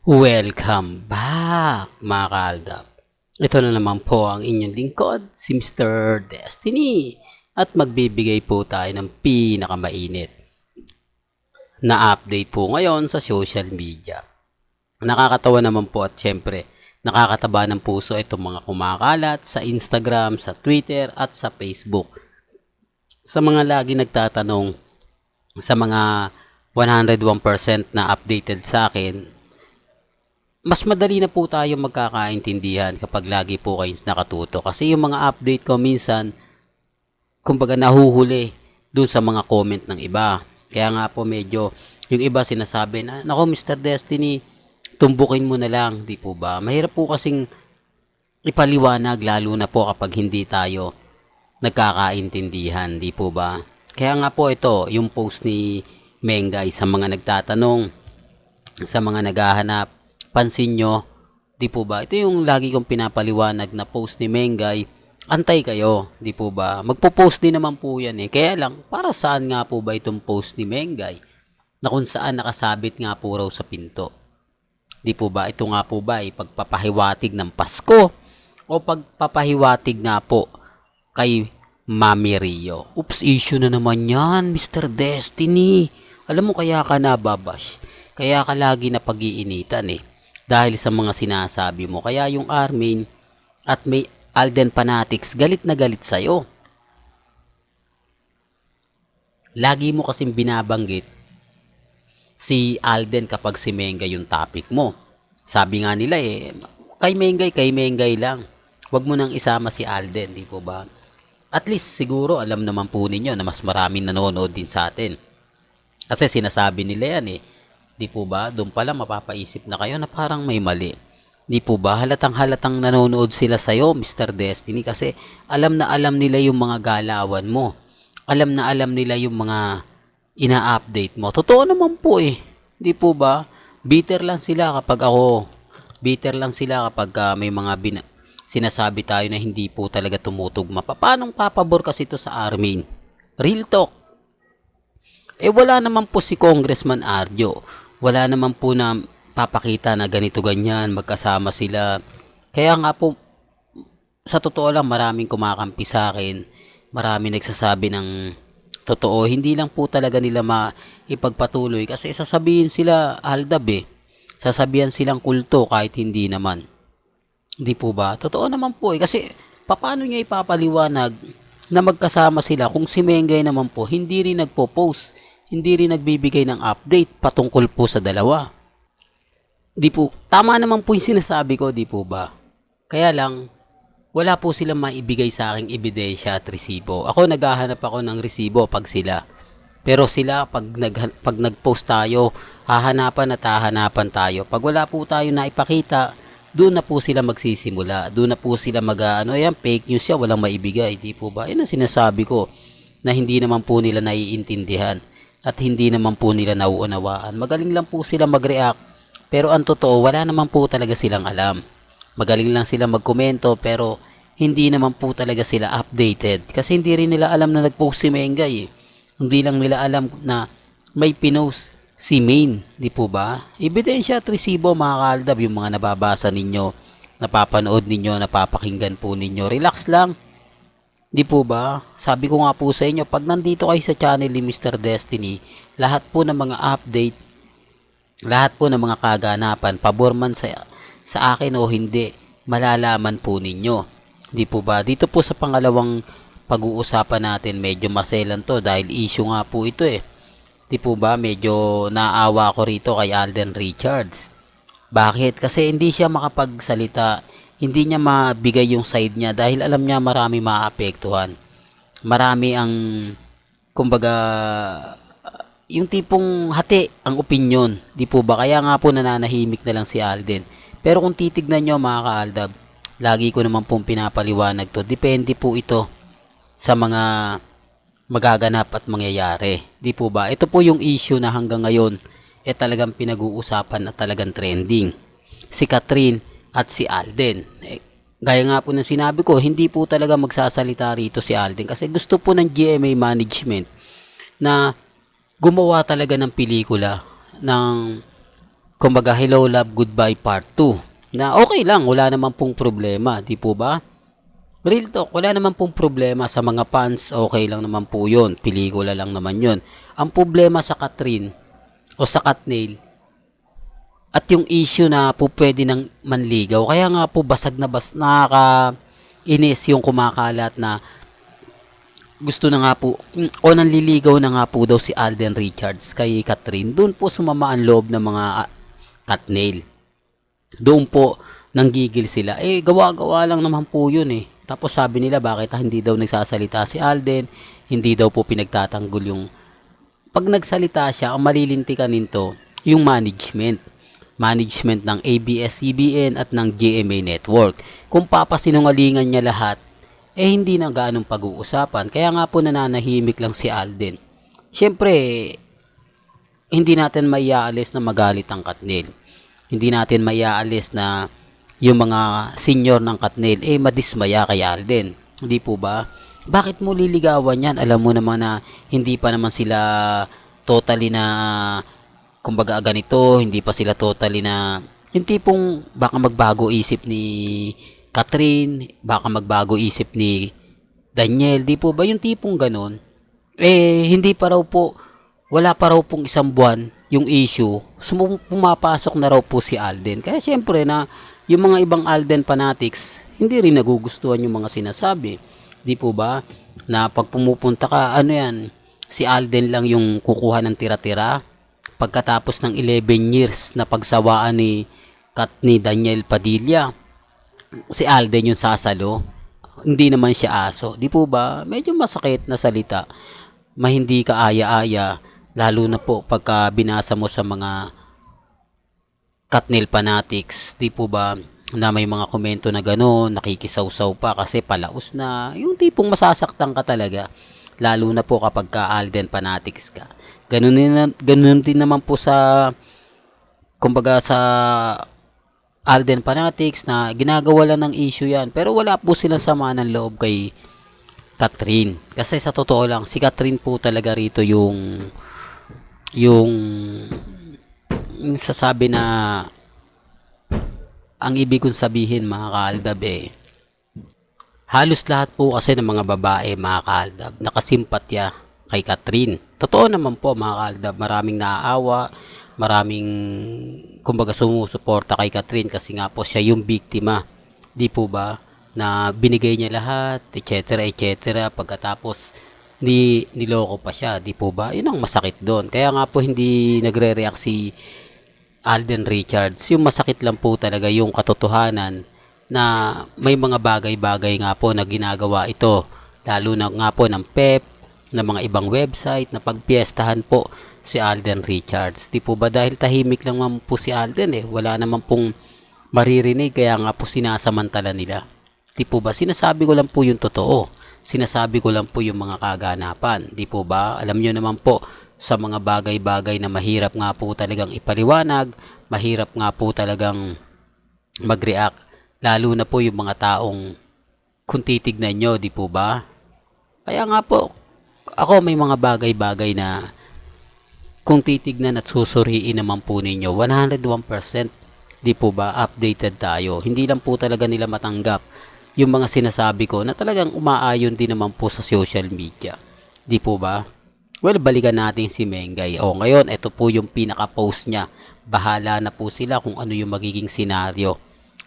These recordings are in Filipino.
Welcome back mga kaaldab. Ito na naman po ang inyong lingkod, si Mr. Destiny. At magbibigay po tayo ng pinakamainit na update po ngayon sa social media. Nakakatawa naman po at syempre nakakataba ng puso itong mga kumakalat sa Instagram, sa Twitter at sa Facebook. Sa mga lagi nagtatanong, sa mga 101% na updated sa akin, mas madali na po tayo magkakaintindihan kapag lagi po kayo nakatuto. Kasi yung mga update ko minsan, kumbaga nahuhuli dun sa mga comment ng iba. Kaya nga po medyo, yung iba sinasabi na, nako Mr. Destiny, tumbukin mo na lang, di po ba? Mahirap po kasing ipaliwanag, lalo na po kapag hindi tayo nagkakaintindihan, di po ba? Kaya nga po ito, yung post ni Mengay sa mga nagtatanong, sa mga naghahanap, pansin nyo, di po ba? Ito yung lagi kong pinapaliwanag na post ni Mengay, antay kayo, di po ba? Magpo-post din naman po yan eh. Kaya lang, para saan nga po ba itong post ni Mengay? Na kung saan nakasabit nga po raw sa pinto. Di po ba? Ito nga po ba ay pagpapahiwatig ng Pasko o pagpapahiwatig nga po kay Mami Rio? Oops, issue na naman yan, Mr. Destiny. Alam mo kaya ka nababash. Kaya ka lagi na pag-iinitan eh. Dahil sa mga sinasabi mo. Kaya yung Armin at may Alden Fanatics galit na galit sa'yo. Lagi mo kasing binabanggit si Alden kapag si Mengay yung topic mo. Sabi nga nila eh, kay Mengay lang. Huwag mo nang isama si Alden, di po ba? At least siguro alam naman po ninyo na mas maraming nanonood din sa atin. Kasi sinasabi nila yan eh. Di po ba? Doon pala mapapaisip na kayo na parang may mali. Di po ba? Halatang nanonood sila sa'yo, Mr. Destiny, kasi alam na alam nila yung mga galawan mo. Alam na alam nila yung mga ina-update mo. Totoo naman po eh. Di po ba? Bitter lang sila kapag may mga sinasabi tayo na hindi po talaga tumutugma. Paanong papabor kasi ito sa Armin? Real talk. Eh wala naman po si Congressman Arjo. Wala naman po na papakita na ganito ganyan, magkasama sila. Kaya nga po, sa totoo lang maraming kumakampi sa akin. Maraming nagsasabi ng totoo. Hindi lang po talaga nila maipagpatuloy kasi sasabihin sila haldab eh. Sasabihan silang kulto kahit hindi naman. Hindi po ba? Totoo naman po eh. Kasi paano niya ipapaliwanag na magkasama sila kung si Mengay naman po hindi rin nagpo-post, hindi rin nagbibigay ng update patungkol po sa dalawa. Di po, tama naman po yung sinasabi ko, di po ba? Kaya lang, wala po silang maibigay sa aking ebidensya at resibo. Ako naghahanap ako ng resibo pag sila. Pero sila, pag nag-post tayo, hahanapan tayo. Pag wala po tayo na ipakita, doon na po sila magsisimula. Doon na po sila fake news siya, walang maibigay. Di po ba? Yan ang sinasabi ko na hindi naman po nila naiintindihan at hindi naman po nila nauunawaan. Magaling lang po sila mag-react, pero ang totoo, wala naman po talaga silang alam. Magaling lang sila magkomento, pero hindi naman po talaga sila updated. Kasi hindi rin nila alam na nag-post si Mengay eh. Hindi lang nila alam na may pinost si Main, di po ba? Ebidensya at resibo mga kaaldab, yung mga nababasa ninyo, napapanood ninyo, napapakinggan po ninyo. Relax lang. Di po ba? Sabi ko nga po sa inyo, pag nandito kayo sa channel ni Mr. Destiny, lahat po ng mga update, lahat po ng mga kaganapan, pabor man sa akin o hindi, malalaman po ninyo. Di po ba? Dito po sa pangalawang pag-uusapan natin, medyo maselan to dahil issue nga po ito eh. Di po ba? Medyo naawa ko rito kay Alden Richards. Bakit? Kasi hindi siya makapagsalita, hindi niya mabigay yung side niya dahil alam niya marami maapektuhan. Marami ang, kumbaga, yung tipong hati ang opinion. Di po ba? Kaya nga po nananahimik na lang si Alden. Pero kung titignan nyo mga kaaldab, lagi ko naman pong pinapaliwanag to. Depende po ito sa mga magaganap at mangyayari. Di po ba? Ito po yung issue na hanggang ngayon talagang pinag-uusapan at talagang trending. Si Catherine at si Alden. Gaya nga po ng sinabi ko, hindi po talaga magsasalita rito si Alden kasi gusto po ng GMA management na gumawa talaga ng pelikula ng kumbaga Hello Love Goodbye Part 2 na okay lang, wala naman pong problema, di po ba? Real talk, wala naman pong problema sa mga fans, okay lang naman po yun, pelikula lang naman yun. Ang problema sa Kathryn o sa Katniel at yung issue na po pwede nang manligaw, kaya nga po basag na nakakainis yung kumakalat na gusto na nga po o nanliligaw na nga po daw si Alden Richards kay Kathryn. Doon po sumama ang loob ng mga Katniel. Doon po nanggigil sila. Gawa-gawa lang naman po yun eh. Tapos sabi nila bakit hindi daw nagsasalita si Alden, hindi daw po pinagtatanggol yung pag nagsalita siya, ang malilintikan nito yung management ng ABS-CBN at ng GMA Network. Kung papasinungalingan niya lahat, hindi na gaanong pag-uusapan. Kaya nga po nananahimik lang si Alden. Siyempre, hindi natin maiaalis na magalit ang Katniel. Hindi natin maiaalis na yung mga senior ng Katniel madismaya kay Alden. Hindi po ba? Bakit mo liligawan yan? Alam mo naman na hindi pa naman sila totally na kumbaga ganito, hindi pa sila totally na yung tipong baka magbago isip ni Kathryn, baka magbago isip ni Daniel, di po ba yung tipong ganon? Hindi pa raw po, wala pa raw pong isang buwan yung issue, pumapasok na raw po si Alden. Kaya syempre na yung mga ibang Alden fanatics, hindi rin nagugustuhan yung mga sinasabi. Di po ba? Na pag pumupunta ka, si Alden lang yung kukuha ng tira-tira. Pagkatapos ng 11 years na pagsawaan ni Daniel Padilla, si Alden yung sasalo. Hindi naman siya aso. Di po ba? Medyo masakit na salita. Hindi ka aya-aya, lalo na po pagka binasa mo sa mga Katniel fanatics, di po ba, na may mga komento na gano'n, nakikisaw-saw pa kasi palaos na, yung tipong masasaktan ka talaga, lalo na po kapag ka Alden fanatics ka. Ganun din naman po sa, kumbaga sa Alden fanatics na ginagawa lang ng issue yan, pero wala po silang sama ng loob kay Kathryn. Kasi sa totoo lang, si Kathryn po talaga rito yung sasabi na ang ibig kong sabihin mga kaaldab halos lahat po kasi ng mga babae mga kaaldab nakasimpatya kay Kathryn. Totoo naman po mga kaaldab, maraming naaawa, maraming kumbaga sumusuporta kay Kathryn kasi nga po siya yung biktima, di po ba, na binigay niya lahat, etc. Pagkatapos niloko pa siya, di po ba? Yun ang masakit doon. Kaya nga po hindi nagre-react si Alden Richards. Yung masakit lang po talaga yung katotohanan na may mga bagay-bagay nga po na ginagawa ito, lalo na nga po ng PEP, ng mga ibang website na pagpiestahan po si Alden Richards. Di po ba dahil tahimik lang naman po si Alden wala naman pong maririnig, kaya nga po sinasamantala nila. Di po ba? Sinasabi ko lang po yung totoo. Sinasabi ko lang po yung mga kaganapan. Di po ba? Alam nyo naman po, sa mga bagay-bagay na mahirap nga po talagang ipaliwanag, mahirap nga po talagang mag-react, lalo na po yung mga taong kung titignan nyo, di po ba? Kaya nga po, ako may mga bagay-bagay na kung titignan at susuriin naman po ninyo, 101%, di po ba, updated tayo. Hindi lang po talaga nila matanggap yung mga sinasabi ko na talagang umaayon din naman po sa social media. Di po ba? Well, balikan natin si Mengay. Ngayon, ito po yung pinaka-post niya. Bahala na po sila kung ano yung magiging senaryo.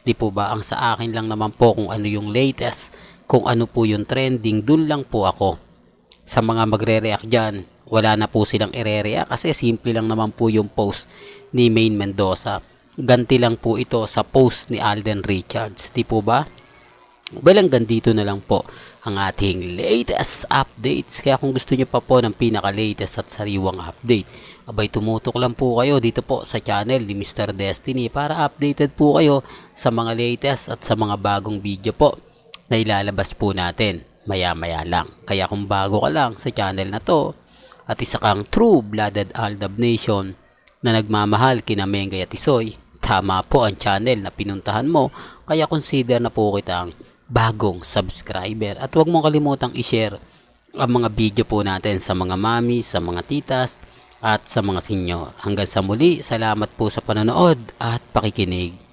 Di po ba? Ang sa akin lang naman po kung ano yung latest, kung ano po yung trending, dun lang po ako. Sa mga magre-react dyan, wala na po silang ire-react kasi simple lang naman po yung post ni Maine Mendoza. Ganti lang po ito sa post ni Alden Richards. Di po ba? Well, hanggang dito na lang po ang ating latest updates. Kaya kung gusto nyo pa po ng pinaka-latest at sariwang update, abay tumutok lang po kayo dito po sa channel ni Mr. Destiny para updated po kayo sa mga latest at sa mga bagong video po na ilalabas po natin maya-maya lang. Kaya kung bago ka lang sa channel na to at isa kang true-blooded Aldab Nation na nagmamahal kina Mengay at Isoy, tama po ang channel na pinuntahan mo. Kaya consider na po kitang bagong subscriber at huwag mong kalimutang i-share ang mga video po natin sa mga mami, sa mga titas at sa mga senyor. Hanggang sa muli, salamat po sa panonood at pakikinig.